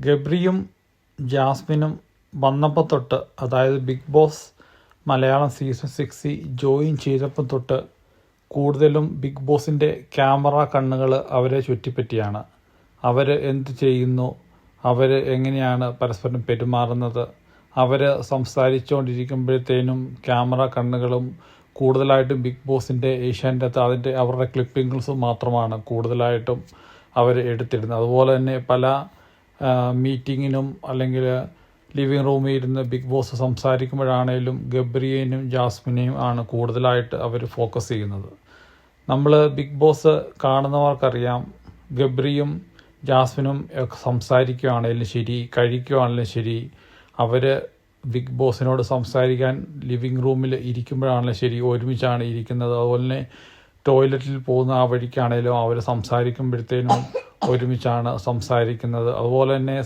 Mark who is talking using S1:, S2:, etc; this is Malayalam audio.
S1: ഗബ്രിയും ജാസ്മിനും വന്നപ്പോൾ തൊട്ട്, അതായത് Bigg Boss Malayalam season 6 join ചെയ്തപ്പോൾ തൊട്ട് കൂടുതലും ബിഗ് ബോസിൻ്റെ ക്യാമറ കണ്ണുകൾ അവരെ ചുറ്റിപ്പറ്റിയാണ്. അവർ എന്ത് ചെയ്യുന്നു, അവർ എങ്ങനെയാണ് പരസ്പരം പെരുമാറുന്നത്, അവർ സംസാരിച്ചുകൊണ്ടിരിക്കുമ്പോഴത്തേനും ക്യാമറ കണ്ണുകളും കൂടുതലായിട്ടും ബിഗ് ബോസിൻ്റെ ഏഷ്യാനെറ്റ് അവരുടെ ക്ലിപ്പിങ്സ് മാത്രമാണ് കൂടുതലായിട്ടും അവർ എടുത്തിരുന്നത്. അതുപോലെ തന്നെ പല മീറ്റിങ്ങിനും അല്ലെങ്കിൽ ലിവിങ് റൂമിൽ ഇരുന്ന് ബിഗ് ബോസ് സംസാരിക്കുമ്പോഴാണേലും ഗബ്രിയേനും ജാസ്മിനെയും ആണ് കൂടുതലായിട്ട് അവർ ഫോക്കസ് ചെയ്യുന്നത്. നമ്മൾ ബിഗ് ബോസ് കാണുന്നവർക്കറിയാം, ഗബ്രിയും ജാസ്മിനും സംസാരിക്കുകയാണെങ്കിലും ശരി, കഴിക്കുകയാണെങ്കിലും ശരി, അവർ ബിഗ് ബോസിനോട് സംസാരിക്കാൻ ലിവിങ് റൂമിൽ ഇരിക്കുമ്പോഴാണെങ്കിലും ശരി ഒരുമിച്ചാണ് ഇരിക്കുന്നത്. അതുപോലെ തന്നെ ടോയ്ലറ്റിൽ പോകുന്ന ആ വഴിക്കാണേലും അവർ സംസാരിക്കുമ്പോഴത്തേനും ഒരുമിച്ചാണ് സംസാരിക്കുന്നത്. അതുപോലെ തന്നെ